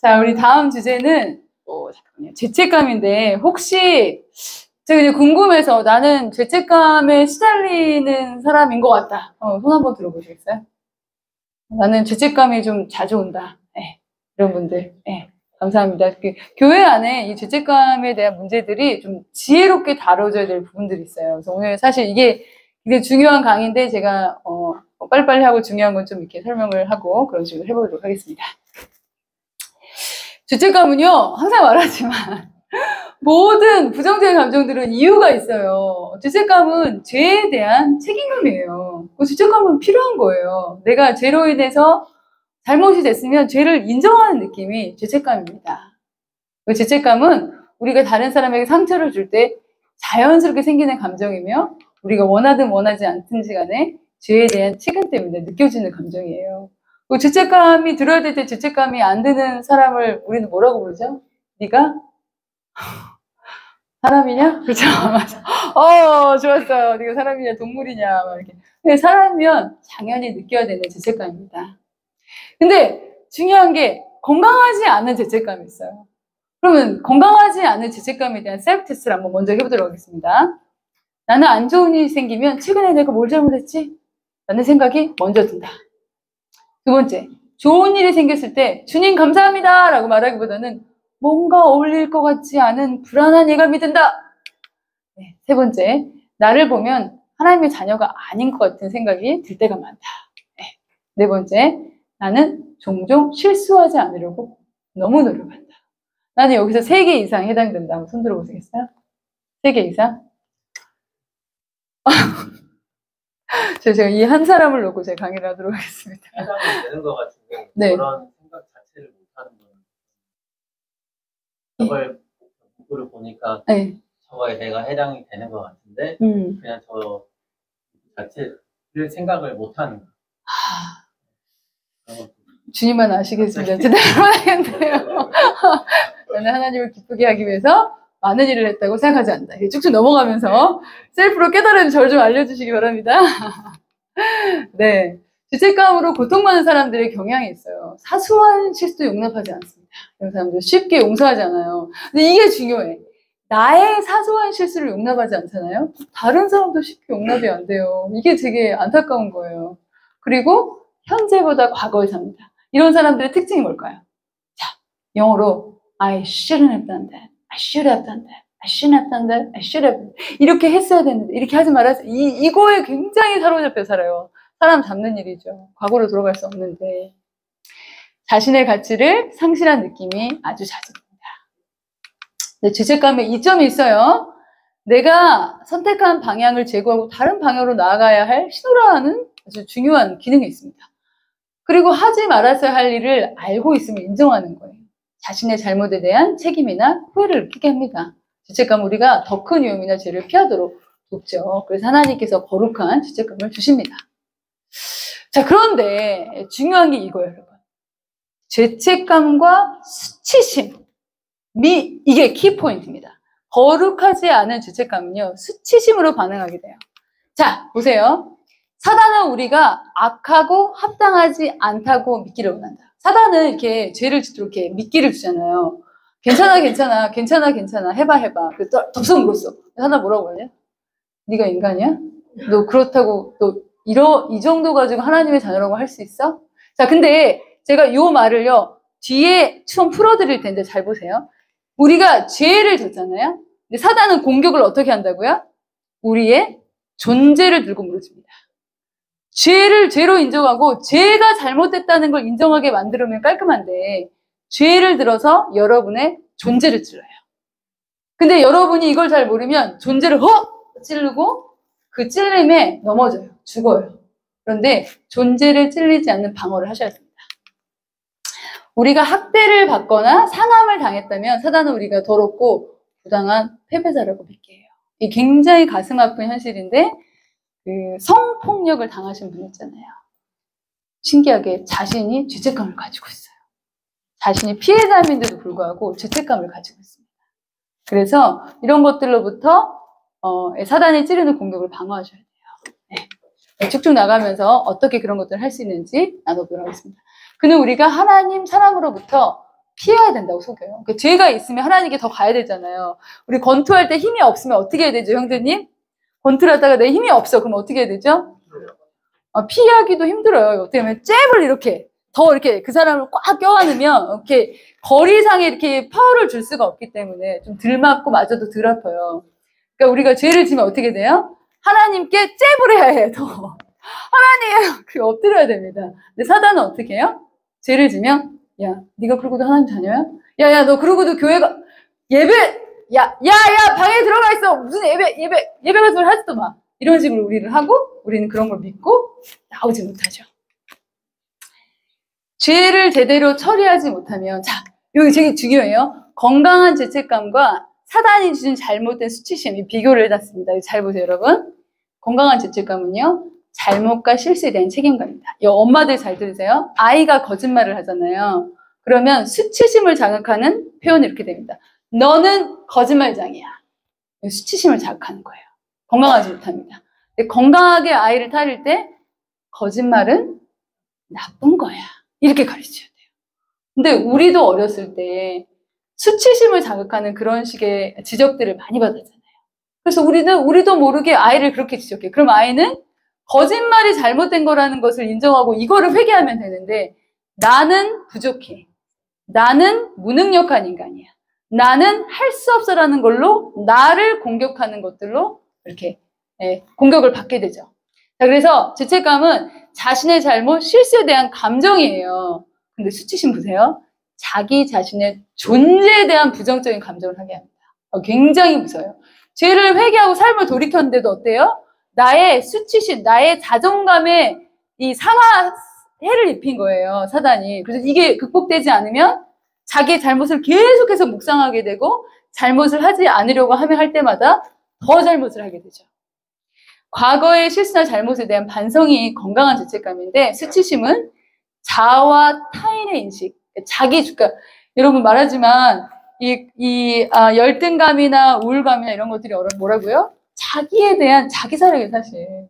자, 우리 다음 주제는 잠깐만요. 죄책감인데 혹시 제가 이제 궁금해서 나는 죄책감에 시달리는 사람인 것 같다. 손 한번 들어보시겠어요? 나는 죄책감이 좀 자주 온다. 네, 이런 분들. 네, 감사합니다. 교회 안에 이 죄책감에 대한 문제들이 좀 지혜롭게 다뤄져야 될 부분들이 있어요. 그래서 오늘 사실 이게 굉장히 중요한 강의인데 제가 빨리빨리 하고 중요한 건 좀 이렇게 설명을 하고 그런 식으로 해보도록 하겠습니다. 죄책감은요, 항상 말하지만 모든 부정적인 감정들은 이유가 있어요. 죄책감은 죄에 대한 책임감이에요. 죄책감은 필요한 거예요. 내가 죄로 인해서 잘못이 됐으면 죄를 인정하는 느낌이 죄책감입니다. 죄책감은 우리가 다른 사람에게 상처를 줄 때 자연스럽게 생기는 감정이며 우리가 원하든 원하지 않든지 간에 죄에 대한 책임 때문에 느껴지는 감정이에요. 죄책감이 들어야 될 때 죄책감이 안 드는 사람을 우리는 뭐라고 부르죠? 네가 사람이냐? 그렇죠. 맞아. 좋았어요. 네가 사람이냐, 동물이냐, 막 이렇게. 근데 사람이면 당연히 느껴야 되는 죄책감입니다. 근데 중요한 게 건강하지 않은 죄책감이 있어요. 그러면 건강하지 않은 죄책감에 대한 셀프 테스트를 한번 먼저 해보도록 하겠습니다. 나는 안 좋은 일이 생기면 최근에 내가 뭘 잘못했지? 라는 생각이 먼저 든다. 두 번째, 좋은 일이 생겼을 때 주님 감사합니다 라고 말하기보다는 뭔가 어울릴 것 같지 않은 불안한 예감이 든다. 네, 세 번째, 나를 보면 하나님의 자녀가 아닌 것 같은 생각이 들 때가 많다. 네 번째, 나는 종종 실수하지 않으려고 너무 노력한다. 나는 여기서 3개 이상 해당된다. 한번 손 들어보시겠어요? 3개 이상? 제가 이 한 사람을 놓고 제가 강의를 하도록 하겠습니다. 해당이 되는 것 같은데 네. 그런 생각 자체를 못하는 거는 저걸 문구를 보니까 네. 저거에 내가 해당이 되는 것 같은데 그냥 저 자체를 생각을 못하는 거예요. 주님만 아시겠습니다. 제대로 해야겠네요. 나는 하나님을 기쁘게 하기 위해서 많은 일을 했다고 생각하지 않는다. 쭉쭉 넘어가면서 셀프로 깨달은 절 좀 알려주시기 바랍니다. 네, 죄책감으로 고통받는 사람들의 경향이 있어요. 사소한 실수도 용납하지 않습니다. 이런 사람들 쉽게 용서하지 않아요. 근데 이게 중요해. 나의 사소한 실수를 용납하지 않잖아요. 다른 사람도 쉽게 용납이 안 돼요. 이게 되게 안타까운 거예요. 그리고 현재보다 과거에 삽니다. 이런 사람들의 특징이 뭘까요? 자, 영어로 I shouldn't have done that. I should have done that. I shouldn't have done that. I should have. 이렇게 했어야 되는데 이렇게 하지 말아서 이거에 굉장히 사로잡혀 살아요. 사람 잡는 일이죠. 과거로 돌아갈 수 없는데 자신의 가치를 상실한 느낌이 아주 자주 듭니다. 네, 죄책감에 이점이 있어요. 내가 선택한 방향을 제거하고 다른 방향으로 나아가야 할 신호라는 아주 중요한 기능이 있습니다. 그리고 하지 말았어야 할 일을 알고 있음을 인정하는 거예요. 자신의 잘못에 대한 책임이나 후회를 느끼게 합니다. 죄책감은 우리가 더 큰 위험이나 죄를 피하도록 돕죠. 그래서 하나님께서 거룩한 죄책감을 주십니다. 자, 그런데 중요한 게 이거예요, 여러분. 죄책감과 수치심이 이게 키포인트입니다. 거룩하지 않은 죄책감은요, 수치심으로 반응하게 돼요. 자, 보세요. 사단은 우리가 악하고 합당하지 않다고 믿기를 원한다. 사단은 이렇게 죄를 짓도록 이렇게 미끼를 주잖아요. 괜찮아, 괜찮아, 괜찮아, 괜찮아, 해봐, 해봐. 그래서 덥석 물었어. 사단 뭐라고 그러냐? 네가 인간이야? 너 그렇다고 너 이 정도 가지고 하나님의 자녀라고 할 수 있어? 자, 근데 제가 요 말을요 뒤에 좀 풀어드릴 텐데 잘 보세요. 우리가 죄를 졌잖아요. 근데 사단은 공격을 어떻게 한다고요? 우리의 존재를 들고 물어줍니다. 죄를 죄로 인정하고 죄가 잘못됐다는 걸 인정하게 만들면 깔끔한데 죄를 들어서 여러분의 존재를 찔러요. 근데 여러분이 이걸 잘 모르면 존재를 찌르고 그 찔림에 넘어져요. 죽어요. 그런데 존재를 찔리지 않는 방어를 하셔야 됩니다. 우리가 학대를 받거나 상함을 당했다면 사단은 우리가 더럽고 부당한 패배자라고 믿게 해요. 이게 굉장히 가슴 아픈 현실인데 그 성폭력을 당하신 분 있잖아요. 신기하게 자신이 죄책감을 가지고 있어요. 자신이 피해자임에도 불구하고 죄책감을 가지고 있습니다. 그래서 이런 것들로부터 사단이 찌르는 공격을 방어하셔야 돼요. 네. 쭉쭉 나가면서 어떻게 그런 것들을 할 수 있는지 나눠보도록 하겠습니다. 그는 우리가 하나님 사람으로부터 피해야 된다고 속여요. 그러니까 죄가 있으면 하나님께 더 가야 되잖아요. 우리 권투할 때 힘이 없으면 어떻게 해야 되죠, 형제님? 권투를 하다가 내 힘이 없어. 그럼 어떻게 해야 되죠? 피하기도 힘들어요. 어떻게 하면 잽을 이렇게 더 이렇게 그 사람을 꽉 껴안으면 이렇게 거리상에 이렇게 파워를 줄 수가 없기 때문에 좀 덜 맞고 맞아도 덜 아파요. 그러니까 우리가 죄를 지면 어떻게 돼요? 하나님께 잽을 해야 해요. 더. 하나님, 그 엎드려야 됩니다. 근데 사단은 어떻게 해요? 죄를 지면 야, 네가 그러고도 하나님 자녀야? 야, 너 그러고도 교회가 예배, 야, 방에 들어가 있어. 무슨 예배 같은 걸 하지도 마. 이런 식으로 우리를 하고 우리는 그런 걸 믿고 나오지 못하죠. 죄를 제대로 처리하지 못하면, 자, 여기 되게 중요해요. 건강한 죄책감과 사단이 주신 잘못된 수치심이 비교를 해놨습니다. 잘 보세요, 여러분. 건강한 죄책감은요, 잘못과 실수에 대한 책임감입니다. 엄마들 잘 들으세요. 아이가 거짓말을 하잖아요. 그러면 수치심을 자극하는 표현이 이렇게 됩니다. 너는 거짓말장이야. 수치심을 자극하는 거예요. 건강하지 못합니다. 근데 건강하게 아이를 타릴 때 거짓말은 나쁜 거야. 이렇게 가르쳐야 돼요. 근데 우리도 어렸을 때 수치심을 자극하는 그런 식의 지적들을 많이 받았잖아요. 그래서 우리도 모르게 아이를 그렇게 지적해. 그럼 아이는 거짓말이 잘못된 거라는 것을 인정하고 이거를 회개하면 되는데 나는 부족해. 나는 무능력한 인간이야. 나는 할 수 없어라는 걸로 나를 공격하는 것들로 이렇게 공격을 받게 되죠. 자, 그래서 죄책감은 자신의 잘못, 실수에 대한 감정이에요. 근데 수치심 보세요. 자기 자신의 존재에 대한 부정적인 감정을 하게 합니다. 굉장히 무서워요. 죄를 회개하고 삶을 돌이켰는데도 어때요? 나의 수치심, 나의 자존감에 이 해를 입힌 거예요, 사단이. 그래서 이게 극복되지 않으면 자기의 잘못을 계속해서 묵상하게 되고 잘못을 하지 않으려고 할 때마다 더 잘못을 하게 되죠. 과거의 실수나 잘못에 대한 반성이 건강한 죄책감인데 수치심은 자아와 타인의 인식, 그러니까 여러분 말하지만 열등감이나 우울감이나 이런 것들이 뭐라고요? 자기에 대한 자기 사랑이에요, 사실.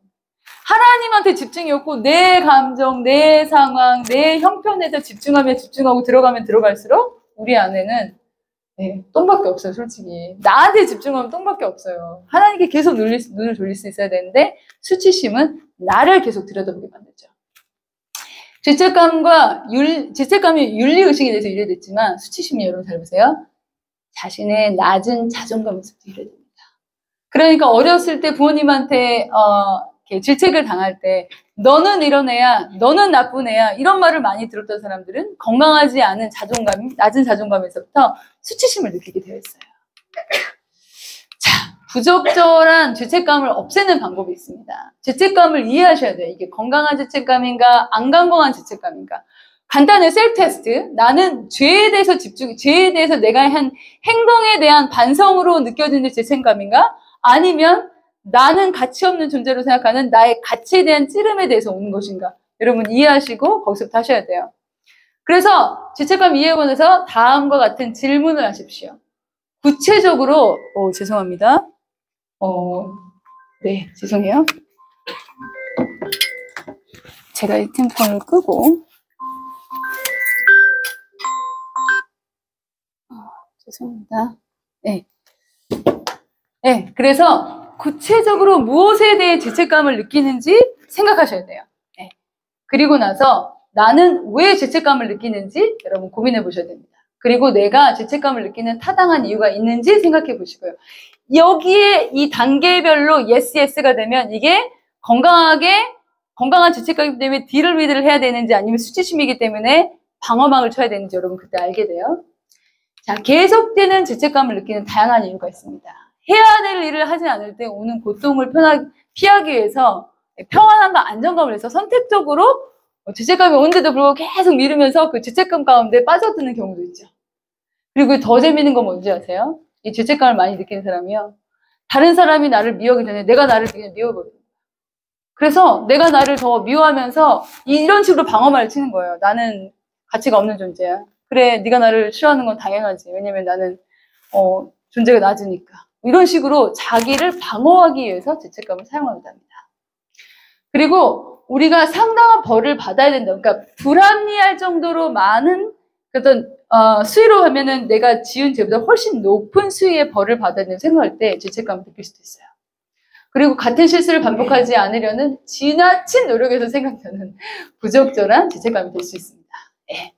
하나님한테 집중이 없고 내 감정, 내 상황, 내 형편에서 집중하고 들어가면 들어갈수록 우리 안에는 똥밖에 없어요, 솔직히. 나한테 집중하면 똥밖에 없어요. 하나님께 계속 눈을 돌릴 수 있어야 되는데 수치심은 나를 계속 들여다보게 만들죠. 죄책감이 윤리의식에 대해서 이래됐지만 수치심이 여러분 잘 보세요. 자신의 낮은 자존감에서부터 이래됩니다. 그러니까 어렸을 때 부모님한테 질책을 당할 때 너는 이런 애야, 너는 나쁜 애야 이런 말을 많이 들었던 사람들은 건강하지 않은 낮은 자존감에서부터 수치심을 느끼게 되어 있어요. 자, 부적절한 죄책감을 없애는 방법이 있습니다. 죄책감을 이해하셔야 돼요. 이게 건강한 죄책감인가 안 건강한 죄책감인가. 간단한 셀프 테스트. 나는 죄에 대해서 내가 한 행동에 대한 반성으로 느껴지는 죄책감인가? 아니면 나는 가치 없는 존재로 생각하는 나의 가치에 대한 찌름에 대해서 오는 것인가? 여러분 이해하시고 거기서부터 하셔야 돼요. 그래서 죄책감 이해원에서 다음과 같은 질문을 하십시오. 구체적으로 죄송합니다. 네, 죄송해요. 제가 이 팀폰을 끄고 죄송합니다. 네, 그래서 구체적으로 무엇에 대해 죄책감을 느끼는지 생각하셔야 돼요. 그리고 나서 나는 왜 죄책감을 느끼는지 여러분 고민해 보셔야 됩니다. 그리고 내가 죄책감을 느끼는 타당한 이유가 있는지 생각해 보시고요. 여기에 이 단계별로 예스가 되면 이게 건강한 죄책감이기 때문에 딜을 위드를 해야 되는지 아니면 수치심이기 때문에 방어막을 쳐야 되는지 여러분 그때 알게 돼요. 자, 계속되는 죄책감을 느끼는 다양한 이유가 있습니다. 해야 될 일을 하지 않을 때 오는 고통을 피하기 위해서 평안함과 안정감을 위해서 선택적으로 죄책감이 오는데도 불구하고 계속 미루면서 그 죄책감 가운데 빠져드는 경우도 있죠. 그리고 더 재밌는 건 뭔지 아세요? 이 죄책감을 많이 느끼는 사람이요. 다른 사람이 나를 미워하기 전에 내가 나를 그냥 미워버려요. 그래서 내가 나를 더 미워하면서 이런 식으로 방어말을 치는 거예요. 나는 가치가 없는 존재야. 그래, 네가 나를 싫어하는 건 당연하지. 왜냐면 나는 존재가 낮으니까. 이런 식으로 자기를 방어하기 위해서 죄책감을 사용한답니다. 그리고 우리가 상당한 벌을 받아야 된다. 그러니까 불합리할 정도로 많은 어떤 수위로 하면은 내가 지은 죄보다 훨씬 높은 수위의 벌을 받아야 된다고 생각할 때 죄책감을 느낄 수도 있어요. 그리고 같은 실수를 반복하지 않으려는 지나친 노력에서 생각나는 부적절한 죄책감이 될 수 있습니다. 네.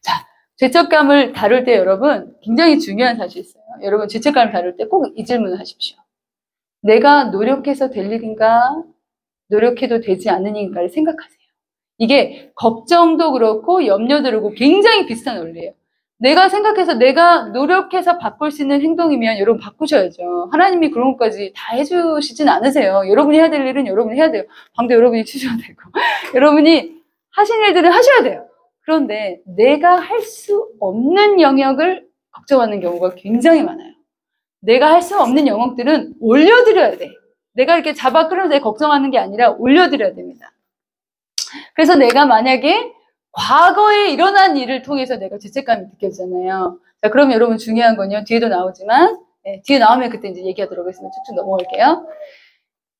자, 죄책감을 다룰 때 여러분 굉장히 중요한 사실이 있어요. 여러분 죄책감을 다룰 때 꼭 이 질문을 하십시오. 내가 노력해서 될 일인가? 노력해도 되지 않는 일인가를 생각하세요. 이게 걱정도 그렇고 염려도 그렇고 굉장히 비슷한 원리예요. 내가 생각해서 내가 노력해서 바꿀 수 있는 행동이면 여러분 바꾸셔야죠. 하나님이 그런 것까지 다 해주시진 않으세요. 여러분이 해야 될 일은 여러분이 해야 돼요. 방도 여러분이 치셔야 되고 여러분이 하신 일들을 하셔야 돼요. 그런데 내가 할 수 없는 영역을 걱정하는 경우가 굉장히 많아요. 내가 할 수 없는 영역들은 올려드려야 돼. 내가 이렇게 잡아 끌어서 걱정하는 게 아니라 올려드려야 됩니다. 그래서 내가 만약에 과거에 일어난 일을 통해서 내가 죄책감이 느껴지잖아요. 자, 그럼 여러분 중요한 건요. 뒤에도 나오지만, 뒤에 나오면 그때 이제 얘기하도록 하겠습니다. 쭉쭉 넘어갈게요.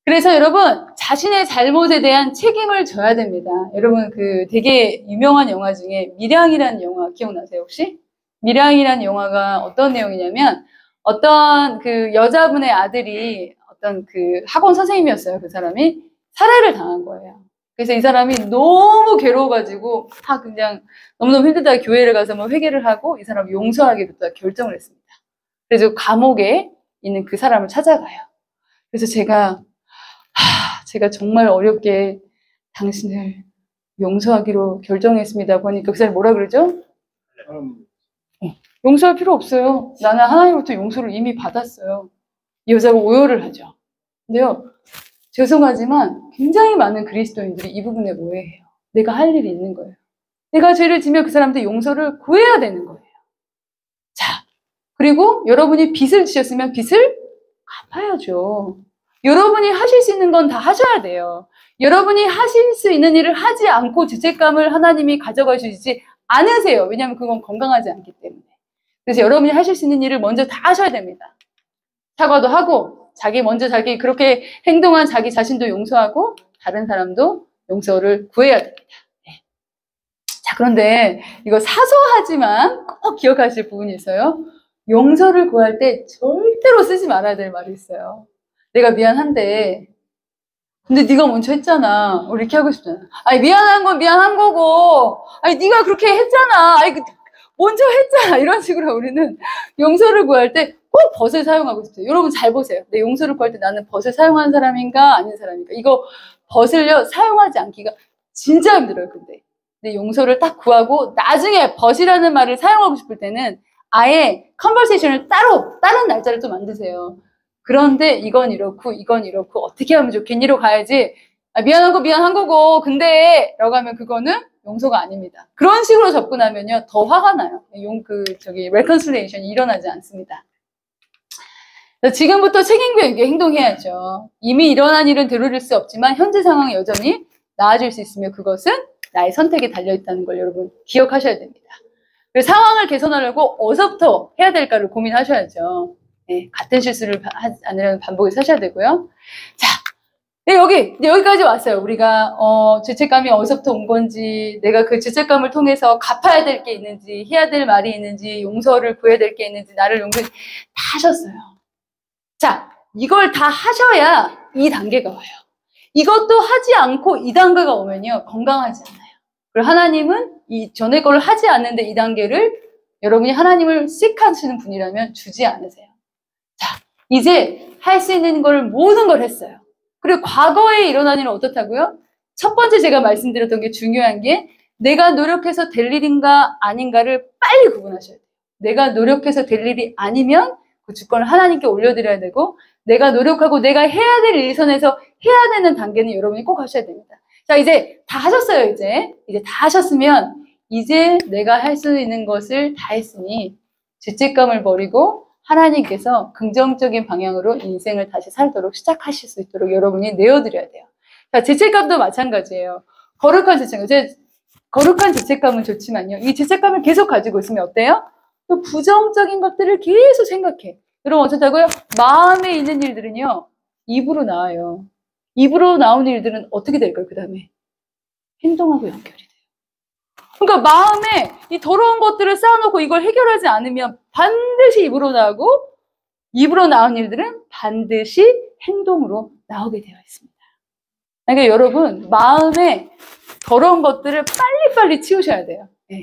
그래서 여러분, 자신의 잘못에 대한 책임을 져야 됩니다. 여러분, 되게 유명한 영화 중에 밀양이라는 영화 기억나세요, 혹시? 밀양이라는 영화가 어떤 내용이냐면, 어떤 여자분의 아들이 어떤 학원 선생님이었어요, 그 사람이. 살해를 당한 거예요. 그래서 이 사람이 너무 괴로워가지고 그냥 너무너무 힘들다 교회를 가서 회개를 하고 이 사람을 용서하기로 결정을 했습니다. 그래서 감옥에 있는 그 사람을 찾아가요. 그래서 제가 정말 어렵게 당신을 용서하기로 결정했습니다고 하니까 그 사람이 뭐라 그러죠? 용서할 필요 없어요. 나는 하나님으로부터 용서를 이미 받았어요. 이 여자가 오열을 하죠. 근데요. 죄송하지만 굉장히 많은 그리스도인들이 이 부분에 오해해요. 내가 할 일이 있는 거예요. 내가 죄를 지면 그 사람한테 용서를 구해야 되는 거예요. 자, 그리고 여러분이 빚을 지셨으면 빚을 갚아야죠. 여러분이 하실 수 있는 건 다 하셔야 돼요. 여러분이 하실 수 있는 일을 하지 않고 죄책감을 하나님이 가져가시지 않으세요. 왜냐하면 그건 건강하지 않기 때문에. 그래서 여러분이 하실 수 있는 일을 먼저 다 하셔야 됩니다. 사과도 하고 먼저 자기 그렇게 행동한 자기 자신도 용서하고 다른 사람도 용서를 구해야 됩니다. 네. 자, 그런데 이거 사소하지만 꼭 기억하실 부분이 있어요. 용서를 구할 때 절대로 쓰지 말아야 될 말이 있어요. 내가 미안한데 근데 네가 먼저 했잖아. 우리 이렇게 하고 싶잖아. 아니 미안한 건 미안한 거고 아니 네가 그렇게 했잖아. 아니 먼저 했잖아. 이런 식으로 우리는 용서를 구할 때 꼭 벗을 사용하고 싶어요. 여러분 잘 보세요. 내 용서를 구할 때 나는 벗을 사용하는 사람인가 아닌 사람인가. 이거 벗을요 사용하지 않기가 진짜 힘들어요. 근데 용서를 딱 구하고 나중에 벗이라는 말을 사용하고 싶을 때는 아예 컨버세이션을 다른 날짜를 또 만드세요. 그런데 이건 이렇고 어떻게 하면 좋겠니로 가야지. 미안한 거 미안한 거고 근데 라고 하면 그거는 용서가 아닙니다. 그런 식으로 접근하면요 더 화가 나요. 레컨실레이션이 일어나지 않습니다. 지금부터 책임감 있게 행동해야죠. 이미 일어난 일은 되돌릴 수 없지만 현재 상황이 여전히 나아질 수 있으며 그것은 나의 선택에 달려있다는 걸 여러분 기억하셔야 됩니다. 그래서 상황을 개선하려고 어디서부터 해야 될까를 고민하셔야죠. 네, 같은 실수를 하지 않으려는 반복해서 하셔야 되고요. 자, 네, 여기까지 왔어요. 우리가 죄책감이 어디서부터 온 건지, 내가 그 죄책감을 통해서 갚아야 될 게 있는지, 해야 될 말이 있는지, 용서를 구해야 될 게 있는지, 나를 용서해 다 하셨어요. 자, 이걸 다 하셔야 이 단계가 와요. 이것도 하지 않고 이 단계가 오면요 건강하지 않아요. 그리고 하나님은 이 전에 거를 하지 않는데 이 단계를 여러분이 하나님을 씩하시는 분이라면 주지 않으세요. 자, 이제 할 수 있는 걸 모든 걸 했어요. 그리고 과거에 일어난 일은 어떻다고요? 첫 번째 제가 말씀드렸던 게 중요한 게 내가 노력해서 될 일인가 아닌가를 빨리 구분하셔야 돼요. 내가 노력해서 될 일이 아니면 그 주권을 하나님께 올려드려야 되고 내가 노력하고 내가 해야 될 일선에서 해야 되는 단계는 여러분이 꼭 하셔야 됩니다. 자, 이제 다 하셨어요. 이제 다 하셨으면 이제 내가 할 수 있는 것을 다 했으니 죄책감을 버리고 하나님께서 긍정적인 방향으로 인생을 다시 살도록 시작하실 수 있도록 여러분이 내어드려야 돼요. 자, 죄책감도 마찬가지예요. 거룩한 죄책감은 좋지만요. 이 죄책감을 계속 가지고 있으면 어때요? 또 부정적인 것들을 계속 생각해. 여러분 어떻다고요? 마음에 있는 일들은요. 입으로 나와요. 입으로 나오는 일들은 어떻게 될까요? 그 다음에 행동하고 연결이 돼요. 그러니까 마음에 이 더러운 것들을 쌓아놓고 이걸 해결하지 않으면 반드시 입으로 나오고, 입으로 나온 일들은 반드시 행동으로 나오게 되어 있습니다. 그러니까 여러분, 마음에 더러운 것들을 빨리빨리 치우셔야 돼요. 네.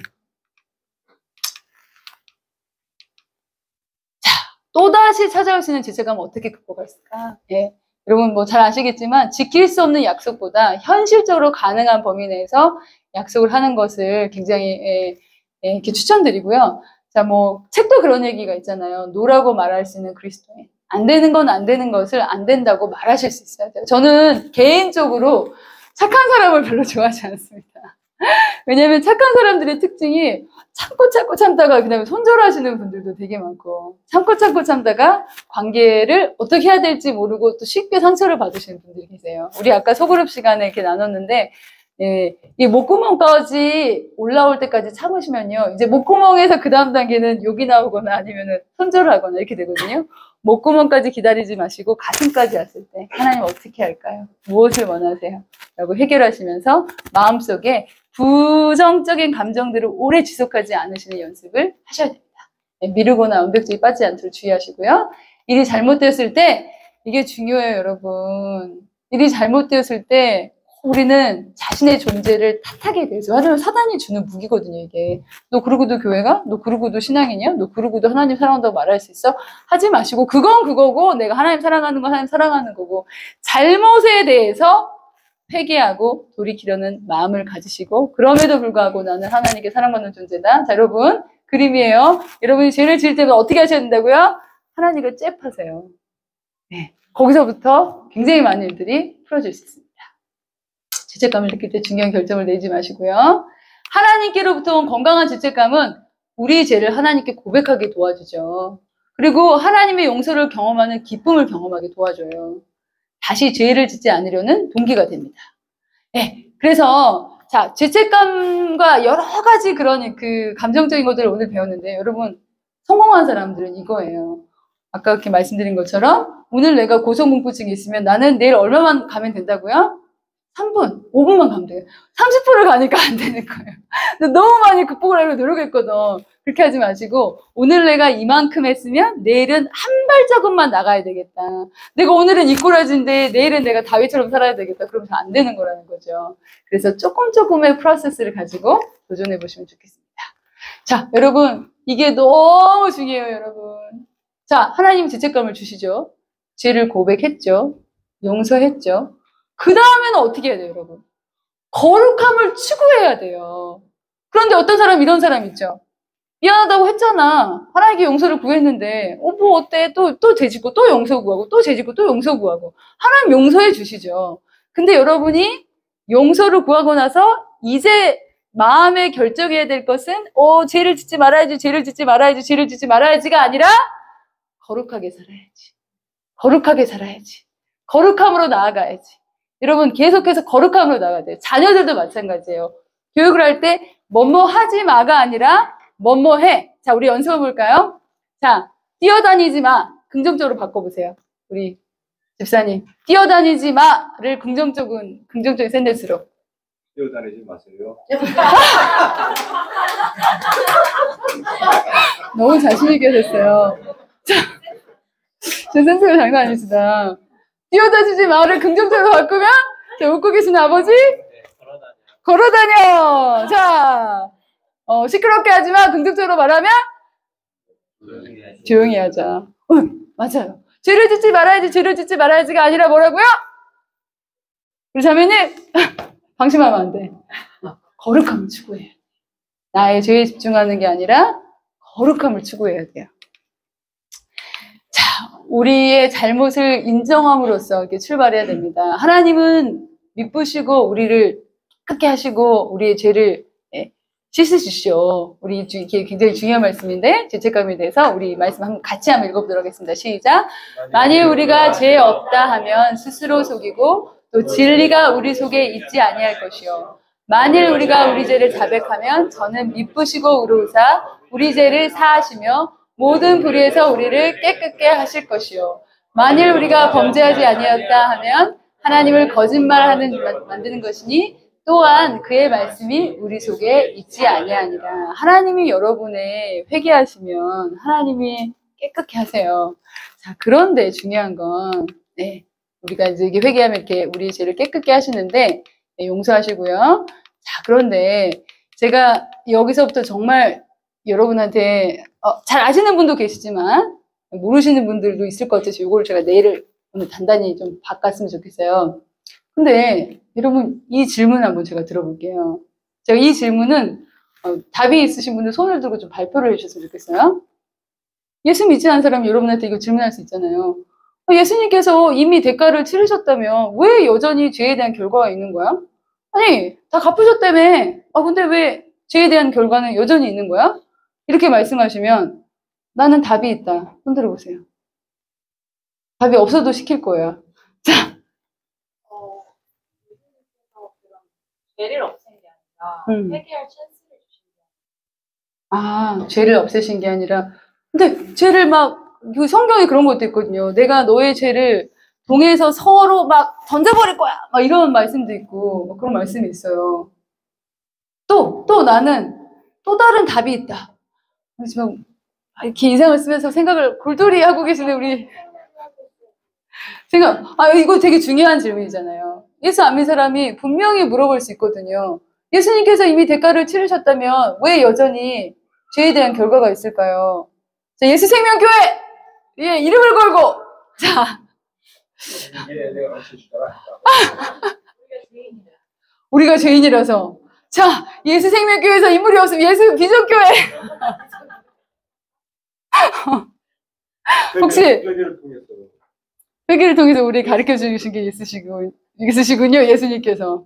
자, 또다시 찾아올 수 있는 죄책감을 어떻게 극복할 수 있을까? 네. 여러분 뭐 잘 아시겠지만 지킬 수 없는 약속보다 현실적으로 가능한 범위 내에서 약속을 하는 것을 굉장히 이렇게 추천드리고요. 자, 뭐 책도 그런 얘기가 있잖아요. 노라고 말할 수 있는 그리스도인. 안 되는 건 안 되는 것을 안 된다고 말하실 수 있어야 돼요. 저는 개인적으로 착한 사람을 별로 좋아하지 않습니다. 왜냐하면 착한 사람들의 특징이 참고 참다가 그다음에 손절하시는 분들도 되게 많고, 참고 참다가 관계를 어떻게 해야 될지 모르고 또 쉽게 상처를 받으시는 분들이 계세요. 우리 아까 소그룹 시간에 이렇게 나눴는데, 이 목구멍까지 올라올 때까지 참으시면요, 이제 목구멍에서 그 다음 단계는 욕이 나오거나 아니면은 손절을 하거나 이렇게 되거든요. 목구멍까지 기다리지 마시고 가슴까지 왔을 때 하나님 어떻게 할까요? 무엇을 원하세요? 라고 해결하시면서 마음속에 부정적인 감정들을 오래 지속하지 않으시는 연습을 하셔야 됩니다. 미루거나 완벽주의 빠지지 않도록 주의하시고요. 일이 잘못되었을 때, 이게 중요해요, 여러분. 일이 잘못되었을 때 우리는 자신의 존재를 탓하게 되죠. 하지만 사단이 주는 무기거든요, 이게. 너 그러고도 교회가? 너 그러고도 신앙이냐? 너 그러고도 하나님 사랑한다고 말할 수 있어? 하지 마시고, 그건 그거고, 내가 하나님 사랑하는 건 하나님 사랑하는 거고, 잘못에 대해서 회개하고 돌이키려는 마음을 가지시고, 그럼에도 불구하고 나는 하나님께 사랑받는 존재다. 자, 여러분, 그림이에요. 여러분이 죄를 지을 때는 어떻게 하셔야 된다고요? 하나님을 잽하세요. 네. 거기서부터 굉장히 많은 일들이 풀어질 수 있습니다. 죄책감을 느낄 때 중요한 결정을 내지 마시고요. 하나님께로부터 온 건강한 죄책감은 우리의 죄를 하나님께 고백하게 도와주죠. 그리고 하나님의 용서를 경험하는 기쁨을 경험하게 도와줘요. 다시 죄를 짓지 않으려는 동기가 됩니다. 네, 그래서 자, 죄책감과 여러 가지 그런 그 감정적인 것들을 오늘 배웠는데, 여러분, 성공한 사람들은 이거예요. 아까 그렇게 말씀드린 것처럼 오늘 내가 고소공포증이 있으면 나는 내일 얼마만 가면 된다고요? 3분, 5분만 가면 돼요. 30분을 가니까 안 되는 거예요. 너무 많이 극복을 하려고 노력했거든. 그렇게 하지 마시고, 오늘 내가 이만큼 했으면 내일은 한 발자국만 나가야 되겠다. 내가 오늘은 이꼬라지인데 내일은 내가 다윗처럼 살아야 되겠다. 그러면 안 되는 거라는 거죠. 그래서 조금의 프로세스를 가지고 도전해 보시면 좋겠습니다. 자, 여러분, 이게 너무 중요해요, 여러분. 자, 하나님 죄책감을 주시죠. 죄를 고백했죠. 용서했죠. 그 다음에는 어떻게 해야 돼요, 여러분? 거룩함을 추구해야 돼요. 그런데 어떤 사람, 이런 사람 있죠. 미안하다고 했잖아. 하나님께 용서를 구했는데, 뭐 어때? 또 죄짓고, 또 용서 구하고, 또 죄짓고, 또 용서 구하고. 하나님 용서해 주시죠. 근데 여러분이 용서를 구하고 나서 이제 마음에 결정해야 될 것은, 죄를 짓지 말아야지, 죄를 짓지 말아야지, 죄를 짓지 말아야지가 아니라, 거룩하게 살아야지. 거룩하게 살아야지. 거룩함으로 나아가야지. 여러분, 계속해서 거룩함으로 나가야 돼요. 자녀들도 마찬가지예요. 교육을 할 때 뭐뭐 하지 마가 아니라 뭐뭐 해. 자, 우리 연습해 볼까요? 자, 뛰어다니지 마. 긍정적으로 바꿔보세요. 우리 집사님. 뛰어다니지 마를 긍정적인 센텐스로. 뛰어다니지 마세요. 너무 자신있게 하셨어요. 자, 제 센스가 장난 아니시다. 뛰어다니지 마를 긍정적으로 바꾸면, 자, 웃고 계시는 아버지, 걸어다녀. 자, 시끄럽게 하지 마. 긍정적으로 말하면 조용히 하자. 맞아요. 죄를 짓지 말아야지가 아니라 뭐라고요? 우리 자매님, 방심하면 안 돼. 거룩함을 추구해. 나의 죄에 집중하는 게 아니라 거룩함을 추구해야 돼요. 우리의 잘못을 인정함으로써 이렇게 출발해야 됩니다. 하나님은 미쁘시고 우리를 깨끗게 하시고 우리의 죄를 씻으시죠. 우리 이게 굉장히 중요한 말씀인데, 죄책감에 대해서 우리 말씀 같이 한번 읽어보도록 하겠습니다. 시작. 만일 우리가 죄 없다 하면 스스로 속이고 또 진리가 우리 속에 있지 아니할 것이요. 만일 우리가 우리 죄를 자백하면 저는 미쁘시고 의로우사 우리 죄를 사하시며 모든 불의에서 우리를 깨끗게 하실 것이요. 만일 우리가 범죄하지 아니었다 하면 하나님을 거짓말하는 만드는 것이니 또한 그의 말씀이 우리 속에 있지 아니하니라. 하나님이 여러분의 회개하시면 하나님이 깨끗게 하세요. 자, 그런데 중요한 건, 네, 우리가 이제 이게 회개하면 이렇게 우리 죄를 깨끗게 하시는데, 네, 용서하시고요. 자, 그런데 제가 여기서부터 정말 여러분한테, 잘 아시는 분도 계시지만, 모르시는 분들도 있을 것 같아서 이거를 제가 내일을 오늘 단단히 좀 바꿨으면 좋겠어요. 근데 여러분 이 질문 한번 제가 들어볼게요. 제가 이 질문은 답이 있으신 분들 손을 들고 좀 발표를 해주셨으면 좋겠어요. 예수 믿지 않은 사람이 여러분한테 이거 질문할 수 있잖아요. 예수님께서 이미 대가를 치르셨다면 왜 여전히 죄에 대한 결과가 있는 거야? 아니 다 갚으셨다며. 근데 왜 죄에 대한 결과는 여전히 있는 거야? 이렇게 말씀하시면 나는 답이 있다. 손 들어보세요. 답이 없어도 시킬 거예요. 자. 죄를 없앤 게 아니라 회개할 찬스를 주신 게 죄를 없애신 게 아니라 근데 죄를 막 성경에 그런 것도 있거든요. 내가 너의 죄를 동에서 서로 막 던져버릴 거야. 막 이런 말씀도 있고 그런 말씀이 있어요. 또 나는 또 다른 답이 있다. 지금 이렇게 인상을 쓰면서 생각을 골똘히 하고 계시는 우리 이거 되게 중요한 질문이잖아요. 예수 안 믿는 사람이 분명히 물어볼 수 있거든요. 예수님께서 이미 대가를 치르셨다면 왜 여전히 죄에 대한 결과가 있을까요? 자, 예수 생명교회! 예, 이름을 걸고! 자. 우리가 죄인이라서. 자, 예수 생명교회에서 인물이 없으면 예수 비전교회! 혹시 회개를 통해서 우리 가르쳐 주신 게 있으시군요, 예수님께서.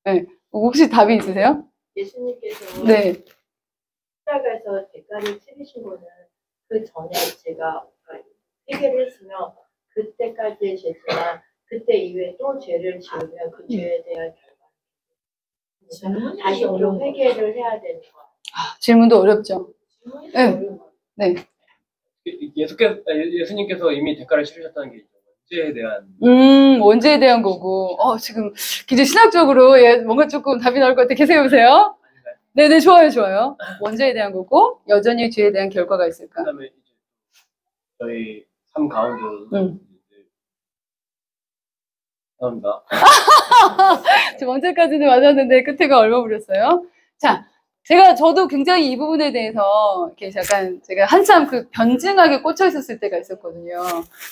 네. 혹시 답이 있으세요? 예수님께서 네. 십자가에서 대가를 치르신 거는 그 전에 제가 회개를 했으면 그때까지의 죄지만 그때 이후에 또 죄를 지으면 그 죄에 대한 결과 다시 또 회개를 해야 되는 거예요. 질문도 어렵죠? 네. 네. 예수님께서 이미 대가를 치르셨다는 게 원죄에 대한 원죄에 대한 거고 지금 굉장히 신학적으로 뭔가 조금 답이 나올 것 같아. 계세요 보세요. 네네 좋아요. 원죄에 대한 거고 여전히 죄에 대한 결과가 있을까? 그다음에 이제 저희 삶 가운데 감사합니다. 지금 언제까지는 맞았는데 끝에가 얼마 부렸어요? 자, 저도 굉장히 이 부분에 대해서 이렇게 약간 제가 한참 그 변증하게 꽂혀 있었을 때가 있었거든요.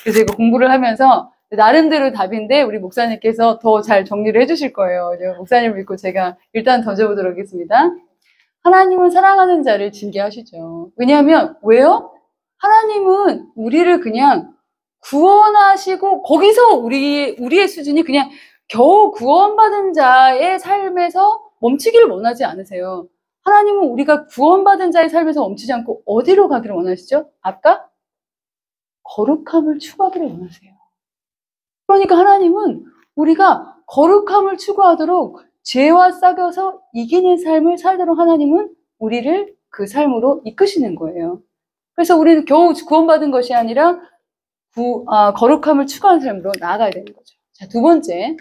그래서 이거 공부를 하면서 나름대로 답인데 우리 목사님께서 더 잘 정리를 해주실 거예요. 목사님을 믿고 제가 일단 던져보도록 하겠습니다. 하나님은 사랑하는 자를 징계하시죠. 왜냐하면 왜요? 하나님은 우리를 그냥 구원하시고 거기서 우리의 수준이 그냥 겨우 구원받은 자의 삶에서 멈추기를 원하지 않으세요. 하나님은 우리가 구원받은 자의 삶에서 멈추지 않고 어디로 가기를 원하시죠? 아까 거룩함을 추구하기를 원하세요. 그러니까 하나님은 우리가 거룩함을 추구하도록 죄와 싸겨서 이기는 삶을 살도록 하나님은 우리를 그 삶으로 이끄시는 거예요. 그래서 우리는 겨우 구원받은 것이 아니라 거룩함을 추구하는 삶으로 나아가야 되는 거죠. 자, 두 번째.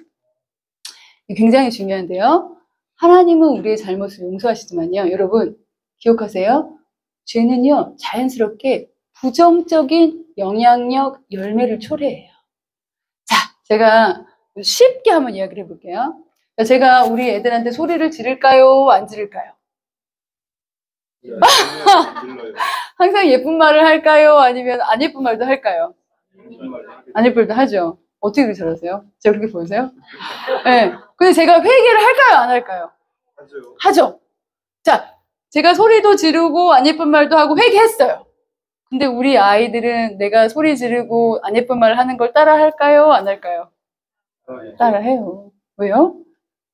굉장히 중요한데요. 하나님은 우리의 잘못을 용서하시지만요. 여러분 기억하세요. 죄는요. 자연스럽게 부정적인 영향력 열매를 초래해요. 자, 제가 쉽게 한번 이야기를 해볼게요. 제가 우리 애들한테 소리를 지를까요? 안 지를까요? 항상 예쁜 말을 할까요? 아니면 안 예쁜 말도 할까요? 안 예쁜 말도 하죠. 어떻게 그렇게 잘하세요? 제가 그렇게 보이세요? 네. 근데 제가 회개를 할까요? 안 할까요? 하죠. 자, 제가 소리도 지르고 안 예쁜 말도 하고 회개했어요. 근데 우리 아이들은 내가 소리 지르고 안 예쁜 말을 하는 걸 따라 할까요? 안 할까요? 따라 해요. 왜요?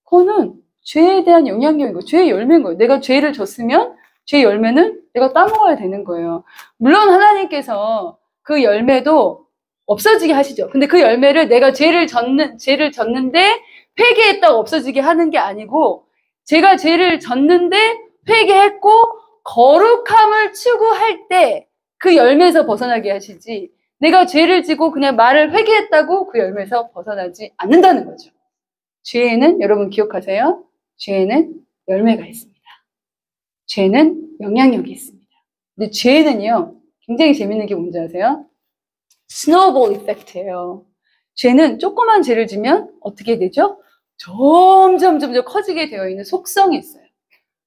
그거는 죄에 대한 영향력인 거예요. 죄의 열매인 거예요. 내가 죄를 졌으면 죄의 열매는 내가 따먹어야 되는 거예요. 물론 하나님께서 그 열매도 없어지게 하시죠. 근데 그 열매를 내가 죄를 졌는데 회개했다고 없어지게 하는 게 아니고 제가 죄를 졌는데 회개했고 거룩함을 추구할 때 그 열매에서 벗어나게 하시지 내가 죄를 지고 그냥 말을 회개했다고 그 열매에서 벗어나지 않는다는 거죠. 죄에는 여러분 기억하세요? 죄에는 열매가 있습니다. 죄는 영향력이 있습니다. 근데 죄는요, 굉장히 재밌는 게 뭔지 아세요? 스노우볼 이펙트예요. 죄는 조그만 죄를 지면 어떻게 되죠? 점점 커지게 되어 있는 속성이 있어요.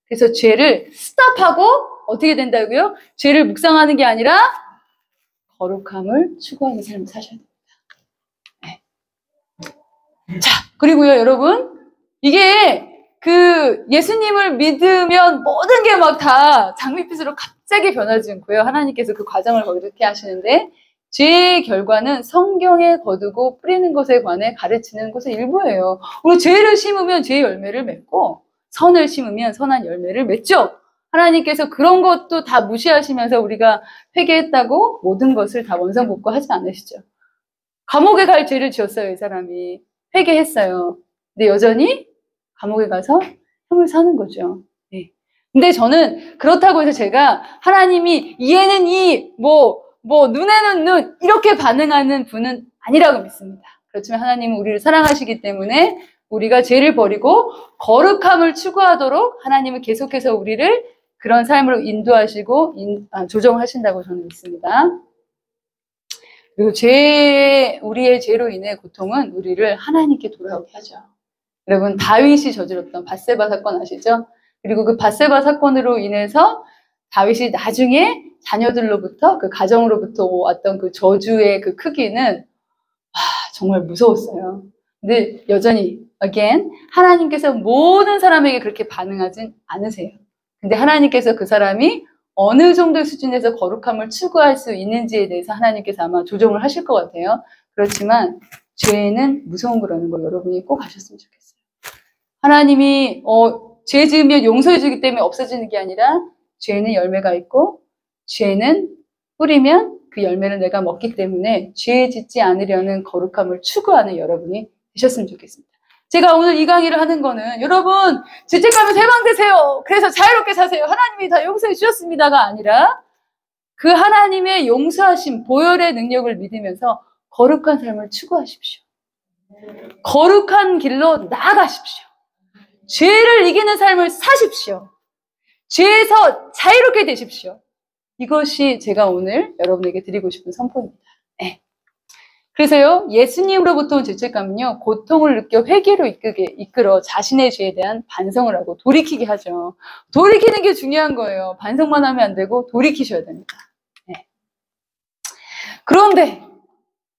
그래서 죄를 스탑하고 어떻게 된다고요? 죄를 묵상하는 게 아니라 거룩함을 추구하는 삶을 사셔야 됩니다. 네. 자, 그리고요, 여러분, 이게 그 예수님을 믿으면 모든 게 막 다 장밋빛으로 갑자기 변하지 않고요. 하나님께서 그 과정을 그렇게 하시는데, 죄의 결과는 성경에 거두고 뿌리는 것에 관해 가르치는 것의 일부예요. 우리 죄를 심으면 죄의 열매를 맺고, 선을 심으면 선한 열매를 맺죠. 하나님께서 그런 것도 다 무시하시면서 우리가 회개했다고 모든 것을 다 원상복구하지 않으시죠. 감옥에 갈 죄를 지었어요, 이 사람이. 회개했어요. 근데 여전히 감옥에 가서 형을 사는 거죠. 네. 근데 저는 그렇다고 해서 제가 하나님이 이에는 이, 눈에는 눈, 이렇게 반응하는 분은 아니라고 믿습니다. 그렇지만 하나님은 우리를 사랑하시기 때문에 우리가 죄를 버리고 거룩함을 추구하도록 하나님은 계속해서 우리를 그런 삶으로 인도하시고 조정하신다고 저는 믿습니다. 그리고 우리의 죄로 인해 고통은 우리를 하나님께 돌아오게 하죠. 여러분, 다윗이 저질렀던 밧세바 사건 아시죠? 그리고 그 밧세바 사건으로 인해서 다윗이 나중에 자녀들로부터, 그 가정으로부터 왔던 그 저주의 그 크기는 정말 무서웠어요. 근데 여전히 again 하나님께서 모든 사람에게 그렇게 반응하진 않으세요. 근데 하나님께서 그 사람이 어느 정도의 수준에서 거룩함을 추구할 수 있는지에 대해서 하나님께서 아마 조정을 하실 것 같아요. 그렇지만 죄는 무서운 거라는 거 여러분이 꼭 아셨으면 좋겠어요. 하나님이 죄 지으면 용서해 주기 때문에 없어지는 게 아니라 죄는 열매가 있고 죄는 뿌리면 그 열매를 내가 먹기 때문에 죄 짓지 않으려는 거룩함을 추구하는 여러분이 되셨으면 좋겠습니다. 제가 오늘 이 강의를 하는 거는 여러분 죄책감에서 해방되세요. 그래서 자유롭게 사세요. 하나님이 다 용서해 주셨습니다가 아니라 그 하나님의 용서하심, 보혈의 능력을 믿으면서 거룩한 삶을 추구하십시오. 거룩한 길로 나아가십시오. 죄를 이기는 삶을 사십시오. 죄에서 자유롭게 되십시오. 이것이 제가 오늘 여러분에게 드리고 싶은 선포입니다. 네. 그래서요, 예수님으로부터 온 죄책감은요, 고통을 느껴 회개로 이끌어 자신의 죄에 대한 반성을 하고 돌이키게 하죠. 돌이키는 게 중요한 거예요. 반성만 하면 안 되고 돌이키셔야 됩니다. 네. 그런데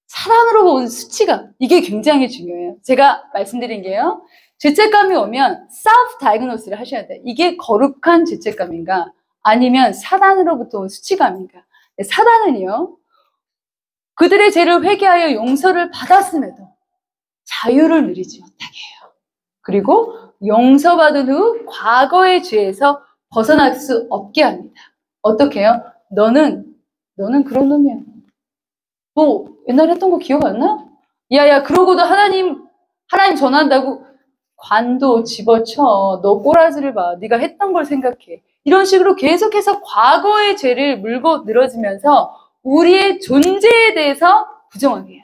사랑으로 온 수치감, 이게 굉장히 중요해요. 제가 말씀드린 게요, 죄책감이 오면 self diagnose를 하셔야 돼요. 이게 거룩한 죄책감인가 아니면 사단으로부터 온 수치감인가. 사단은요, 그들의 죄를 회개하여 용서를 받았음에도 자유를 누리지 못하게 해요. 그리고 용서받은 후 과거의 죄에서 벗어날 수 없게 합니다. 어떻게 해요? 너는 그런 놈이야. 너 옛날에 했던 거 기억 안 나? 야야, 그러고도 하나님 전한다고 관도 집어쳐. 너 꼬라지를 봐. 네가 했던 걸 생각해. 이런 식으로 계속해서 과거의 죄를 물고 늘어지면서 우리의 존재에 대해서 부정하게 해요.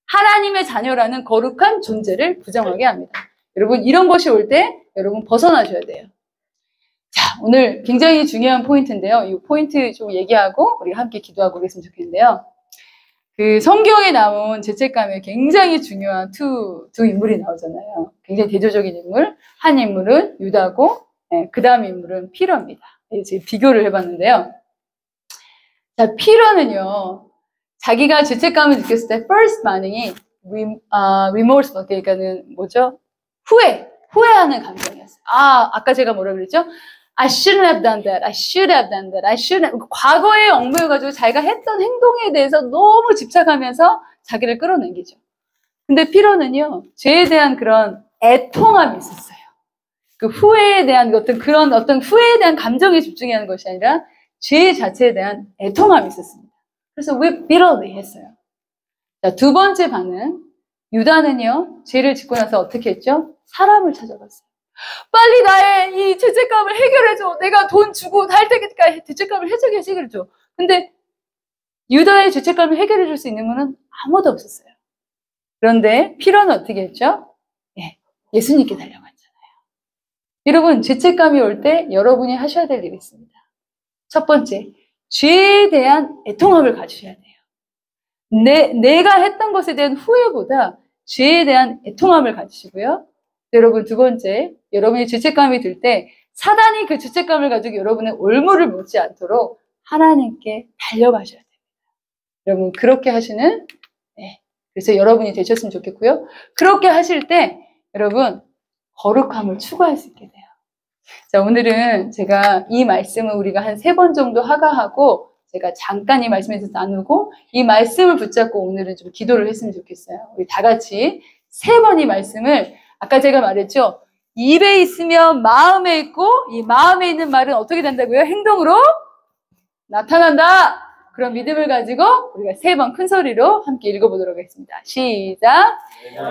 하나님의 자녀라는 거룩한 존재를 부정하게 합니다. 여러분, 이런 것이 올 때 여러분 벗어나셔야 돼요. 자, 오늘 굉장히 중요한 포인트인데요. 이 포인트 좀 얘기하고 우리가 함께 기도하고 그랬으면 좋겠는데요. 그 성경에 나온 죄책감에 굉장히 중요한 두 인물이 나오잖아요. 굉장히 대조적인 인물. 한 인물은 유다고, 그 다음 인물은 피러입니다. 제가 비교를 해봤는데요. 자, 피러는요, 자기가 죄책감을 느꼈을 때 first 반응이 remorse, 그러니까는 뭐죠? 후회하는 감정이었어요. 아까 제가 뭐라 그랬죠? I shouldn't have done that. I should have done that. I shouldn't have. 과거에 얽매여가지고 자기가 했던 행동에 대해서 너무 집착하면서 자기를 끌어당기죠. 근데 피러는요, 죄에 대한 그런 애통함이 있었어요. 그 후회에 대한 어떤 후회에 대한 감정에 집중하는 것이 아니라 죄 자체에 대한 애통함이 있었습니다. 그래서 weep bitterly 했어요. 자, 두 번째 반응. 유다는요, 죄를 짓고 나서 어떻게 했죠? 사람을 찾아갔어요. 빨리 나의 이 죄책감을 해결해줘. 내가 돈 주고 할 때까지 죄책감을 해결해줘. 근데 유다의 죄책감을 해결해줄 수 있는 분은 아무도 없었어요. 그런데 피러는 어떻게 했죠? 예수님께 달려갔잖아요. 여러분, 죄책감이 올 때 여러분이 하셔야 될 일이 있습니다. 첫 번째, 죄에 대한 애통함을 가지셔야 돼요. 내가 했던 것에 대한 후회보다 죄에 대한 애통함을 가지시고요. 여러분, 두 번째, 여러분이 죄책감이 들 때 사단이 그 죄책감을 가지고 여러분의 올무를 묻지 않도록 하나님께 달려가셔야 돼요. 여러분, 그렇게 하시는, 그래서 여러분이 되셨으면 좋겠고요. 그렇게 하실 때 여러분, 거룩함을 추구할 수 있게 돼요. 자, 오늘은 제가 이 말씀을 우리가 한 3번 정도 하가하고 제가 잠깐 이 말씀에서 나누고 이 말씀을 붙잡고 오늘은 좀 기도를 했으면 좋겠어요. 우리 다 같이 3번 이 말씀을 아까 제가 말했죠. 입에 있으면 마음에 있고 이 마음에 있는 말은 어떻게 된다고요? 행동으로 나타난다. 그런 믿음을 가지고 우리가 3번 큰 소리로 함께 읽어보도록 하겠습니다. 시작.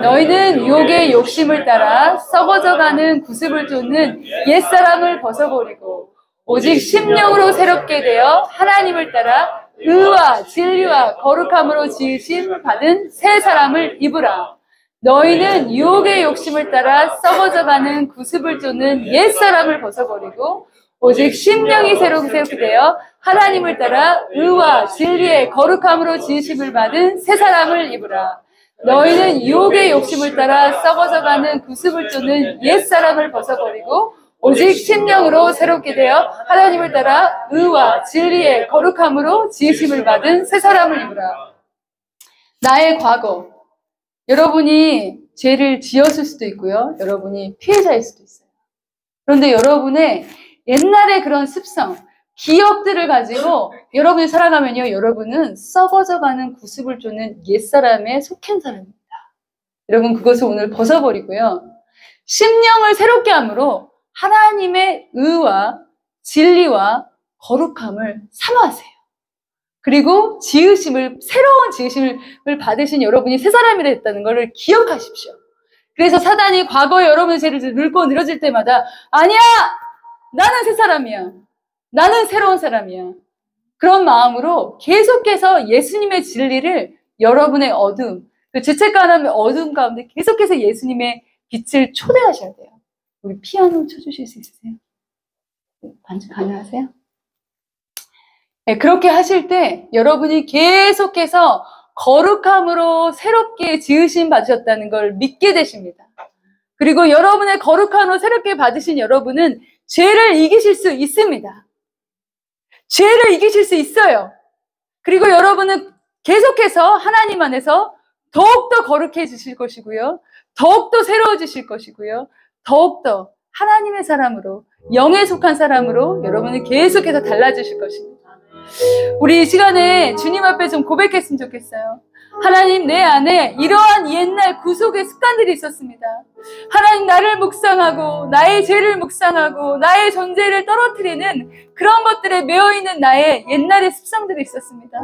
너희는 유혹의 욕심을 따라 썩어져가는 구습을 쫓는 옛사람을 벗어버리고 오직 심령으로 새롭게 되어 하나님을 따라 의와 진리와 거룩함으로 지으심 받은 새 사람을 입으라. 너희는 유혹의 욕심을 따라 썩어져가는 구습을 쫓는 옛사람을 벗어버리고 오직 심령이 새롭게 되어 하나님을 따라 의와 진리의 거룩함으로 지으심을 받은 새 사람을 입으라. 너희는 유혹의 욕심을 따라 썩어져가는 구습을 쫓는 옛사람을 벗어버리고 오직 심령으로 새롭게 되어 하나님을 따라 의와 진리의 거룩함으로 지으심을 받은 새 사람을 입으라. 나의 과거, 여러분이 죄를 지었을 수도 있고요. 여러분이 피해자일 수도 있어요. 그런데 여러분의 옛날의 그런 습성, 기억들을 가지고 여러분이 살아가면요. 여러분은 썩어져가는 구습을 쫓는 옛사람에 속한 사람입니다. 여러분 그것을 오늘 벗어버리고요. 심령을 새롭게 함으로 하나님의 의와 진리와 거룩함을 사모하세요. 그리고 새로운 지으심을 받으신 여러분이 새 사람이 됐다는 것을 기억하십시오. 그래서 사단이 과거에 여러분의 죄를 늙고 늘어질 때마다 아니야! 나는 새 사람이야. 나는 새로운 사람이야. 그런 마음으로 계속해서 예수님의 진리를 여러분의 어둠, 그 죄책감의 어둠 가운데 계속해서 예수님의 빛을 초대하셔야 돼요. 우리 피아노 쳐주실 수 있으세요? 반주 가능하세요? 네, 그렇게 하실 때 여러분이 계속해서 거룩함으로 새롭게 지으심 받으셨다는 걸 믿게 되십니다. 그리고 여러분의 거룩함으로 새롭게 받으신 여러분은 죄를 이기실 수 있습니다. 죄를 이기실 수 있어요. 그리고 여러분은 계속해서 하나님 안에서 더욱더 거룩해지실 것이고요. 더욱더 새로워지실 것이고요. 더욱더 하나님의 사람으로, 영에 속한 사람으로 여러분은 계속해서 달라지실 것입니다. 우리 이 시간에 주님 앞에 좀 고백했으면 좋겠어요. 하나님, 내 안에 이러한 옛날 구속의 습관들이 있었습니다. 하나님, 나를 묵상하고 나의 죄를 묵상하고 나의 존재를 떨어뜨리는 그런 것들에 매여있는 나의 옛날의 습성들이 있었습니다.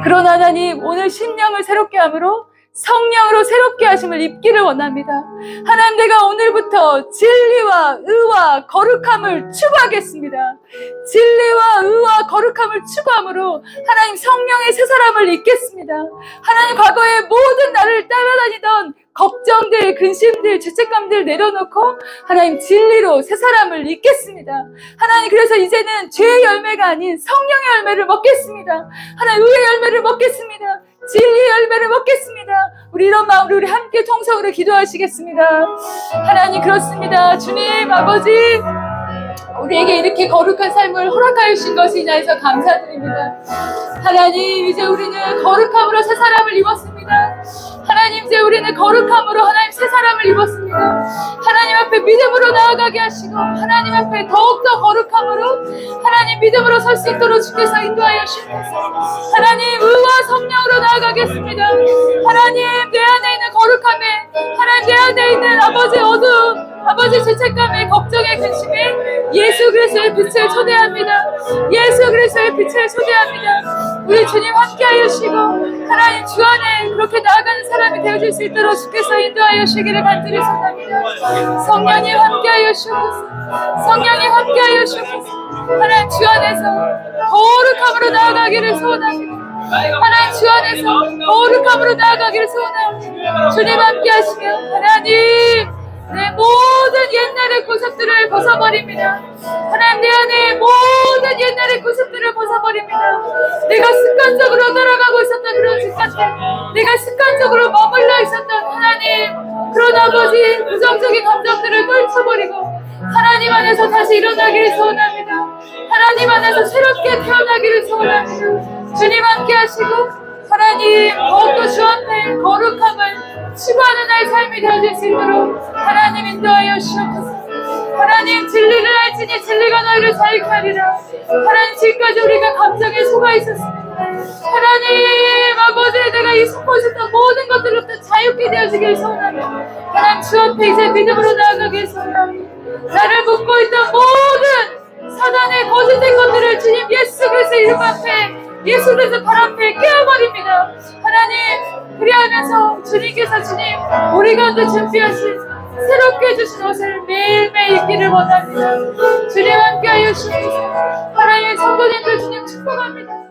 그러나 하나님, 오늘 심령을 새롭게 함으로 성령으로 새롭게 하심을 입기를 원합니다. 하나님, 내가 오늘부터 진리와 의와 거룩함을 추구하겠습니다. 진리와 의와 거룩함을 추구함으로 하나님 성령의 새 사람을 입겠습니다. 하나님, 과거에 모든 나를 따라다니던 걱정들, 근심들, 죄책감들 내려놓고 하나님 진리로 새 사람을 입겠습니다. 하나님, 그래서 이제는 죄의 열매가 아닌 성령의 열매를 먹겠습니다. 하나님, 의의 열매를 먹겠습니다. 진리의 열매를 먹겠습니다. 우리 이런 마음으로 우리 함께 통성으로 기도하시겠습니다. 하나님, 그렇습니다. 주님 아버지, 우리에게 이렇게 거룩한 삶을 허락하여 주신 것이 인하여서 감사드립니다. 하나님, 이제 우리는 거룩함으로 새 사람을 입었습니다. 하나님, 이제 우리는 거룩함으로 하나님 새 사람을 입었습니다. 하나님 앞에 믿음으로 나아가게 하시고 하나님 앞에 더욱더 거룩함으로 하나님 믿음으로 설 수 있도록 주께서 인도하여 주옵소서. 하나님, 의와 성령으로 나아가겠습니다. 하나님, 내 안에 있는 거룩함에, 하나님 내 안에 있는 아버지 어두움, 아버지 죄책감에, 걱정에, 근심에 예수 그리스도의 빛을 초대합니다. 예수 그리스도의 빛을 초대합니다. 우리 주님 함께하여 주시고 하나님 주 안에 그렇게 나아가는 사람이 되어줄 수 있도록 주께서 인도하여 주시기를 간절히 소원합니다. 성령님 함께하여 주옵소서. 성령님 함께하여 주옵소서. 하나님 주 안에서 거룩함으로 나아가기를 소원합니다. 하나님 주 안에서 거룩함으로 나아가기를 소원합니다. 주님 함께하시며 하나님 내 모든 옛날의 구습들을 벗어버립니다. 하나님 내 안에 모든 옛날의 구습들을 벗어버립니다. 내가 습관적으로 따라가고 있었던 그런 습관들, 내가 습관적으로 머물러 있었던 하나님 그런 아버지 부정적인 감정들을 떨쳐버리고 하나님 안에서 다시 일어나기를 소원합니다. 하나님 안에서 새롭게 태어나기를 소원합니다. 주님 함께 하시고 하나님 더욱더 주 앞에 거룩함을 추구하는 나의 삶이 되어질 수 있도록 하나님 인도하여 주옵소서. 하나님 진리를 알지니 진리가 너희를 자유케 하리라. 하나님 지금까지 우리가 감정에 속아 있었습니다. 하나님 아버지 내가 이 속고 있었던 모든 것들로부터 자유케 되어지길 소원합니다. 하나님 주 앞에 이제 믿음으로 나아가길 소원합니다. 나를 묶고 있던 모든 사단의 거짓된 것들을 주님 예수 그리스도의 이름 앞에 예수 그리스도 발 앞에 깨어버립니다. 하나님 그리하면서 주님께서 주님 우리 가운데 준비하신 새롭게 해주신 옷을 매일매일 입기를 원합니다. 주님 함께하여 주옵소서. 하나님의 성도님들 주님 축복합니다.